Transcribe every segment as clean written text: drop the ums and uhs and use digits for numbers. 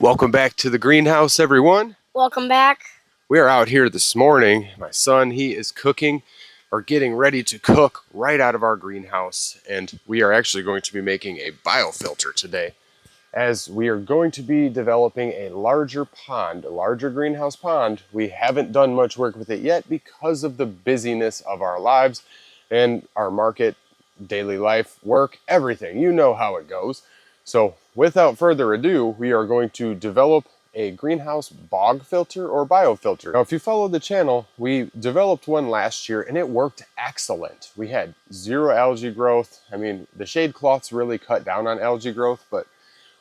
Welcome back to the greenhouse, everyone. Welcome back. We are out here this morning. My son, he is cooking or getting ready to cook right out of our greenhouse. And we are actually going to be making a biofilter today, as we are going to be developing a larger pond, a larger greenhouse pond. We haven't done much work with it yet because of the busyness of our lives and our market, daily life, work, everything. You know how it goes. So without further ado, we are going to develop a greenhouse bog filter or biofilter. Now, if you follow the channel, we developed one last year and it worked excellent. We had zero algae growth. I mean, the shade cloths really cut down on algae growth, but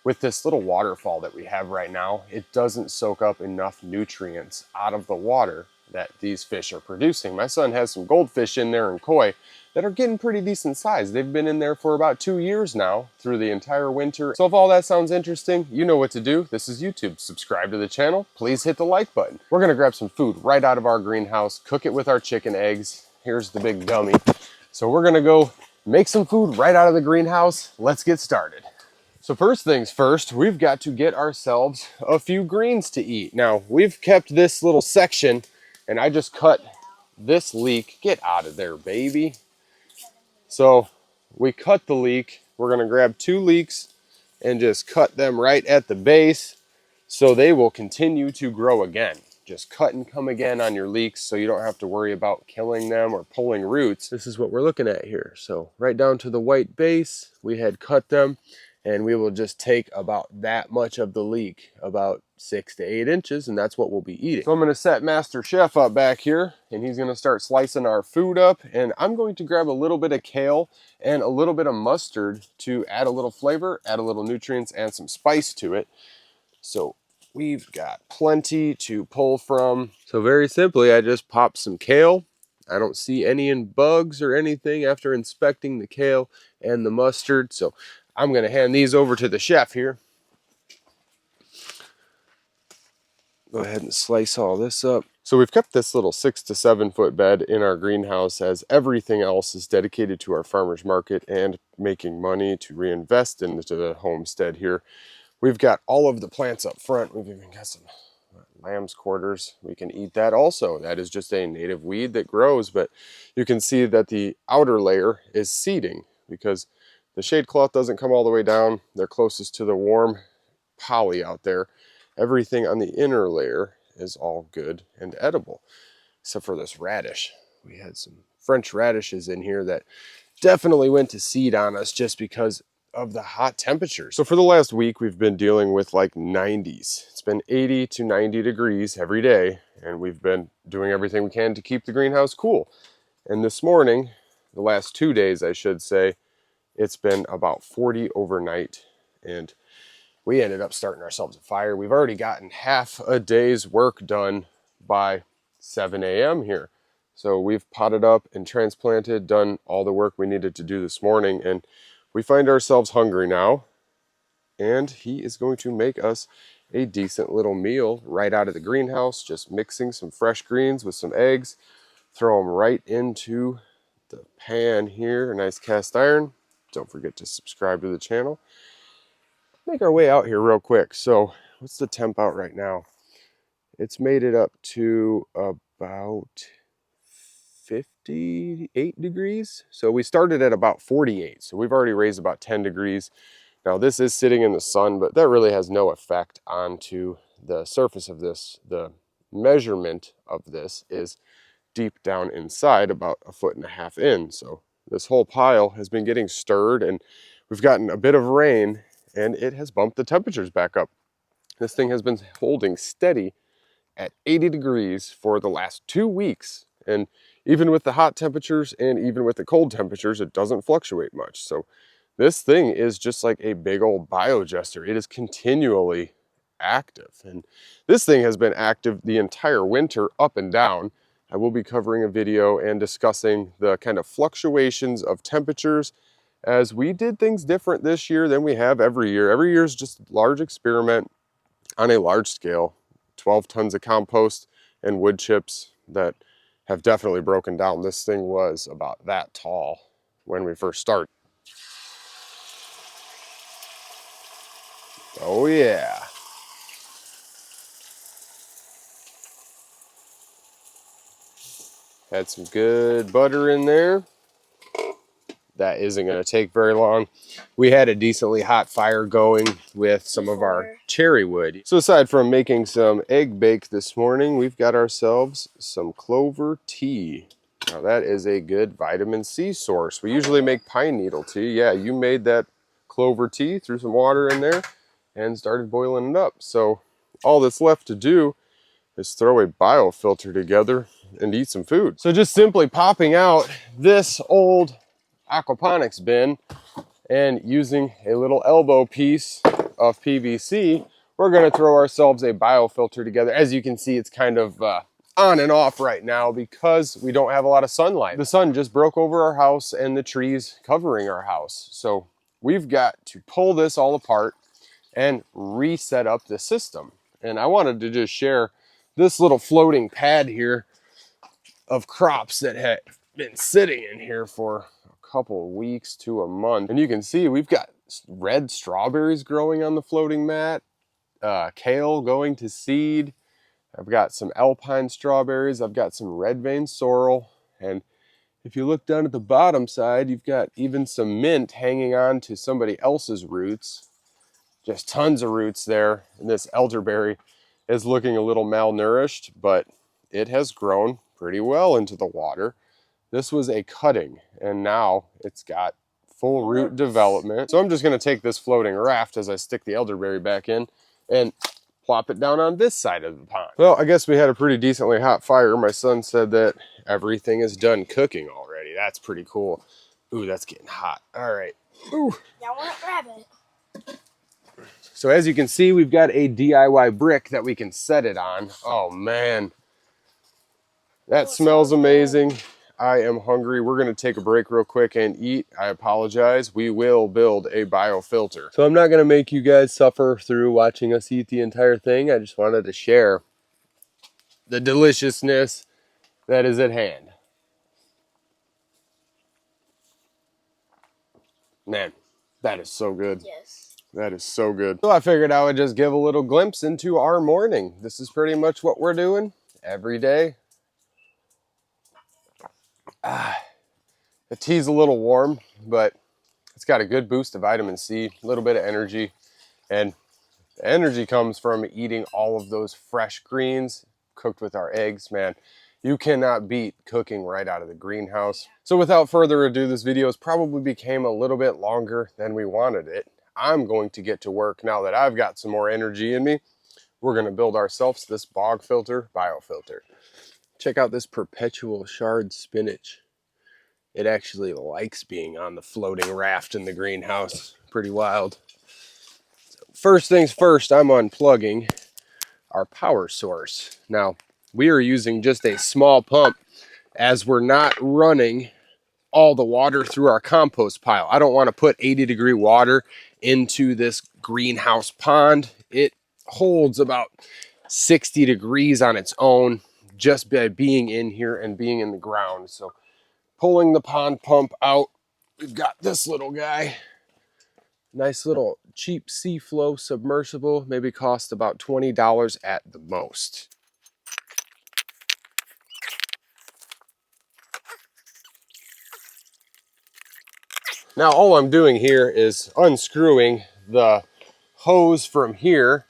with this little waterfall that we have right now, it doesn't soak up enough nutrients out of the water that these fish are producing. My son has some goldfish in there and koi that are getting pretty decent size. They've been in there for about 2 years now through the entire winter. So if all that sounds interesting, you know what to do. This is YouTube. Subscribe to the channel. Please hit the like button. We're gonna grab some food right out of our greenhouse, cook it with our chicken eggs. Here's the big dummy. So we're gonna go make some food right out of the greenhouse. Let's get started. So first things first, we've got to get ourselves a few greens to eat. Now, we've kept this little section and I just cut this leek. Get out of there, baby. So we cut the leek. We're gonna grab 2 leeks and just cut them right at the base so they will continue to grow again. Just cut and come again on your leeks so you don't have to worry about killing them or pulling roots. This is what we're looking at here. So right down to the white base, we had cut them, and we will just take about that much of the leek, about 6 to 8 inches, and that's what we'll be eating. So I'm gonna set Master Chef up back here, and he's gonna start slicing our food up, and I'm going to grab a little bit of kale and a little bit of mustard to add a little flavor, add a little nutrients, and some spice to it. So we've got plenty to pull from. So very simply, I just popped some kale. I don't see any bugs or anything after inspecting the kale and the mustard, so I'm going to hand these over to the chef here. Go ahead and slice all this up. So we've kept this little 6 to 7 foot bed in our greenhouse, as everything else is dedicated to our farmer's market and making money to reinvest into the homestead here. We've got all of the plants up front. We've even got some lamb's quarters. We can eat that also. That is just a native weed that grows, but you can see that the outer layer is seeding because the shade cloth doesn't come all the way down. They're closest to the warm poly out there. Everything on the inner layer is all good and edible, except for this radish. We had some French radishes in here that definitely went to seed on us just because of the hot temperatures. So for the last week, we've been dealing with like 90s. It's been 80 to 90 degrees every day, and we've been doing everything we can to keep the greenhouse cool. And this morning, the last 2 days, I should say, it's been about 40 overnight, and we ended up starting ourselves a fire. We've already gotten half a day's work done by 7 a.m. here. So we've potted up and transplanted, done all the work we needed to do this morning, and we find ourselves hungry now, and he is going to make us a decent little meal right out of the greenhouse, just mixing some fresh greens with some eggs, throw them right into the pan here, a nice cast iron. Don't forget to subscribe to the channel. Make our way out here real quick. So what's the temp out right now? It's made it up to about 58 degrees. So we started at about 48. So we've already raised about 10 degrees. Now this is sitting in the sun, but that really has no effect onto the surface of this. The measurement of this is deep down inside, about 1.5 feet in. So this whole pile has been getting stirred, and we've gotten a bit of rain, and it has bumped the temperatures back up. This thing has been holding steady at 80 degrees for the last 2 weeks. And even with the hot temperatures and even with the cold temperatures, it doesn't fluctuate much. So this thing is just like a big old biogester. It is continually active. And this thing has been active the entire winter, up and down. I will be covering a video and discussing the kind of fluctuations of temperatures, as we did things different this year than we have every year. Every year is just a large experiment on a large scale. 12 tons of compost and wood chips that have definitely broken down. This thing was about that tall when we first started. Oh yeah. Add some good butter in there. That isn't going to take very long. We had a decently hot fire going with some of our cherry wood. So aside from making some egg bake this morning, we've got ourselves some clover tea. Now that is a good vitamin C source. We usually make pine needle tea. Yeah, you made that clover tea, threw some water in there and started boiling it up. So all that's left to do is throw a biofilter together and eat some food. So just simply popping out this old aquaponics bin and using a little elbow piece of PVC, we're going to throw ourselves a biofilter together. As you can see, it's kind of on and off right now because we don't have a lot of sunlight. The sun just broke over our house and the trees covering our house. So we've got to pull this all apart and reset up the system. And I wanted to just share this little floating pad here of crops that had been sitting in here for a couple of weeks to a month. And you can see we've got red strawberries growing on the floating mat, kale going to seed. I've got some alpine strawberries. I've got some red vein sorrel. And if you look down at the bottom side, you've got even some mint hanging on to somebody else's roots. Just tons of roots there. And this elderberry is looking a little malnourished, but it has grown pretty well into the water. This was a cutting, and now it's got full root development. So I'm just going to take this floating raft as I stick the elderberry back in and plop it down on this side of the pond. Well, I guess we had a pretty decently hot fire. My son said that everything is done cooking already. That's pretty cool. Ooh, that's getting hot. All right. Ooh. Yeah, I want to grab it. So as you can see, we've got a DIY brick that we can set it on. Oh man, that smells amazing. I am hungry. We're gonna take a break real quick and eat. I apologize. We will build a biofilter. So I'm not gonna make you guys suffer through watching us eat the entire thing. I just wanted to share the deliciousness that is at hand. Man, that is so good. Yes. That is so good. So I figured I would just give a little glimpse into our morning. This is pretty much what we're doing every day. The tea's a little warm, but it's got a good boost of vitamin C, a little bit of energy. And the energy comes from eating all of those fresh greens cooked with our eggs. Man, you cannot beat cooking right out of the greenhouse. So without further ado, this video has probably became a little bit longer than we wanted it. I'm going to get to work now that I've got some more energy in me. We're going to build ourselves this bog filter biofilter. Check out this perpetual shard spinach. It actually likes being on the floating raft in the greenhouse. Pretty wild. So first things first, I'm unplugging our power source. Now, we are using just a small pump as we're not running all the water through our compost pile. I don't want to put 80-degree water into this greenhouse pond. It holds about 60 degrees on its own just by being in here and being in the ground. So pulling the pond pump out, we've got this little guy. Nice little cheap Seaflow submersible, maybe cost about $20 at the most. Now all I'm doing here is unscrewing the hose from here.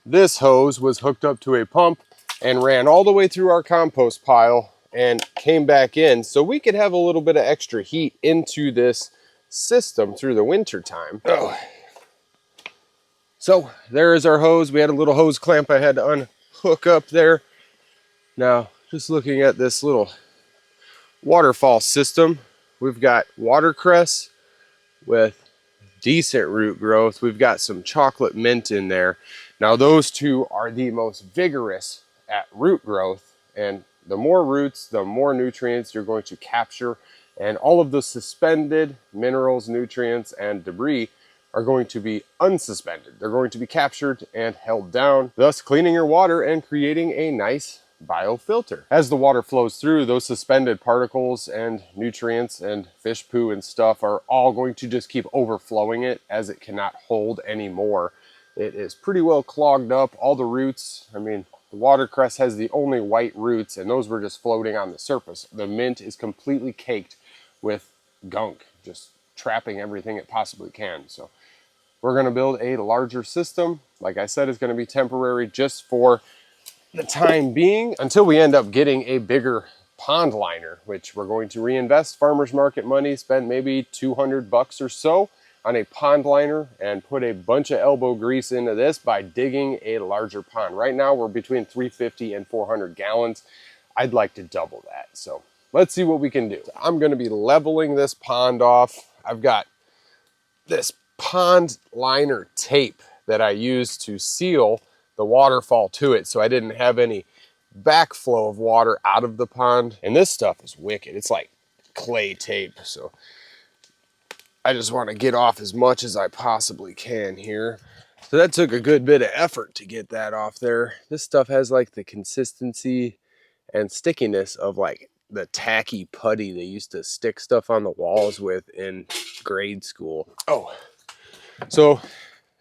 This hose was hooked up to a pump and ran all the way through our compost pile and came back in so we could have a little bit of extra heat into this system through the winter time. Oh. So there is our hose. We had a little hose clamp I had to unhook up there. Now just looking at this little waterfall system, we've got watercress with decent root growth. We've got some chocolate mint in there. Now those two are the most vigorous at root growth, and the more roots, the more nutrients you're going to capture, and all of the suspended minerals, nutrients, and debris are going to be unsuspended. They're going to be captured and held down, thus cleaning your water and creating a nice biofilter. As the water flows through, those suspended particles and nutrients and fish poo and stuff are all going to just keep overflowing it as it cannot hold anymore. It is pretty well clogged up. All the roots, I mean, The watercress has the only white roots, and those were just floating on the surface. The mint is completely caked with gunk, just trapping everything it possibly can. So we're going to build a larger system. Like I said, it's going to be temporary just for the time being until we end up getting a bigger pond liner, which we're going to reinvest farmers market money, spend maybe 200 bucks or so on a pond liner and put a bunch of elbow grease into this by digging a larger pond. Right now we're between 350 and 400 gallons. I'd like to double that. So let's see what we can do. I'm going to be leveling this pond off. I've got this pond liner tape that I used to seal the waterfall to it so I didn't have any backflow of water out of the pond. And this stuff is wicked. It's like clay tape. So I just want to get off as much as I possibly can here. So that took a good bit of effort to get that off there. This stuff has like the consistency and stickiness of like the tacky putty they used to stick stuff on the walls with in grade school. Oh, so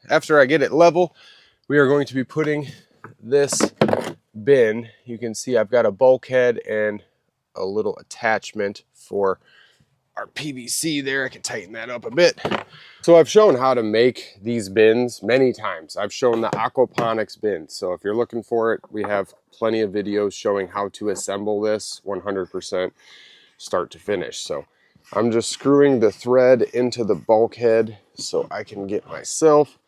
after I get it level, we are going to be putting this bin. You can see I've got a bulkhead and a little attachment for our PVC there. I can tighten that up a bit. So I've shown how to make these bins many times. I've shown the aquaponics bin. So if you're looking for it, we have plenty of videos showing how to assemble this 100% start to finish. So I'm just screwing the thread into the bulkhead so I can get myself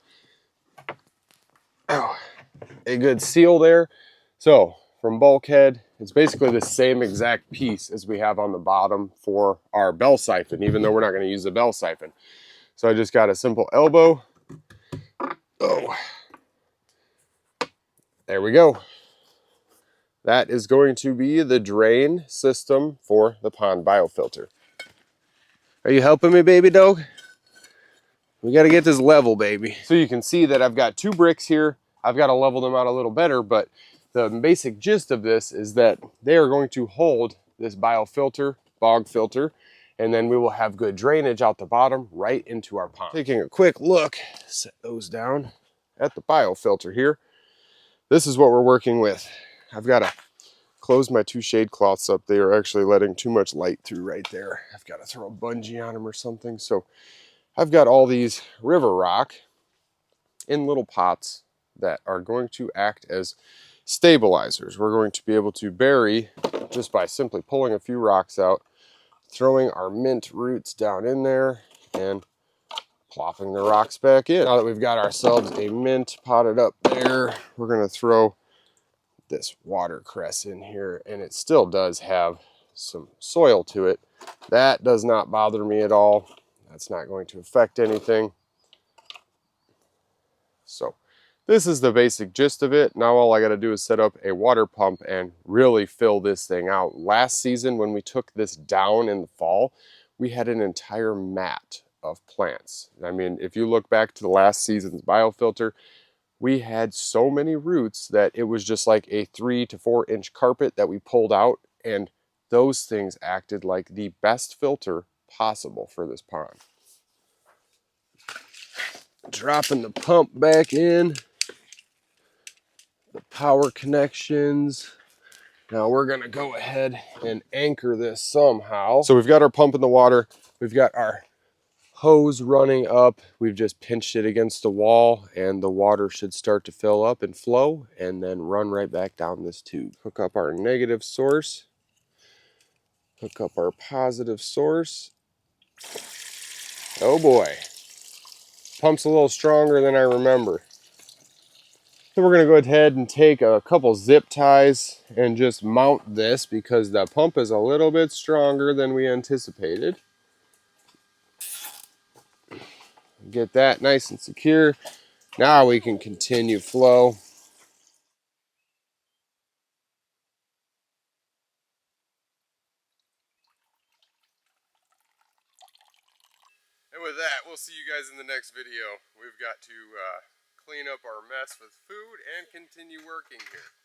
a good seal there. So from bulkhead, it's basically the same exact piece as we have on the bottom for our bell siphon, even though we're not going to use the bell siphon. So I just got a simple elbow. Oh, there we go. That is going to be the drain system for the pond biofilter. Are you helping me, baby dog? We got to get this level, baby. So you can see that I've got two bricks here. I've got to level them out a little better, but the basic gist of this is that they are going to hold this biofilter, bog filter, and then we will have good drainage out the bottom right into our pond. Taking a quick look, set those down at the biofilter here. This is what we're working with. I've got to close my two shade cloths up. They are actually letting too much light through right there. I've got to throw a bungee on them or something. So I've got all these river rock in little pots that are going to act as stabilizers. We're going to be able to bury just by simply pulling a few rocks out, throwing our mint roots down in there, and plopping the rocks back in. Now that we've got ourselves a mint potted up there, we're going to throw this watercress in here, and it still does have some soil to it. That does not bother me at all. That's not going to affect anything. So this is the basic gist of it. Now all I got to do is set up a water pump and really fill this thing out. Last season when we took this down in the fall, we had an entire mat of plants. I mean, if you look back to the last season's biofilter, we had so many roots that it was just like a 3 to 4 inch carpet that we pulled out, and those things acted like the best filter possible for this pond. Dropping the pump back in, the power connections. Now we're gonna go ahead and anchor this somehow. So we've got our pump in the water, we've got our hose running up, we've just pinched it against the wall, and the water should start to fill up and flow and then run right back down this tube. Hook up our negative source, hook up our positive source. Oh boy, pump's a little stronger than I remember. So we're going to go ahead and take a couple zip ties and just mount this because the pump is a little bit stronger than we anticipated. Get that nice and secure. Now we can continue flow. And with that, we'll see you guys in the next video. We've got to clean up our mess with food and continue working here.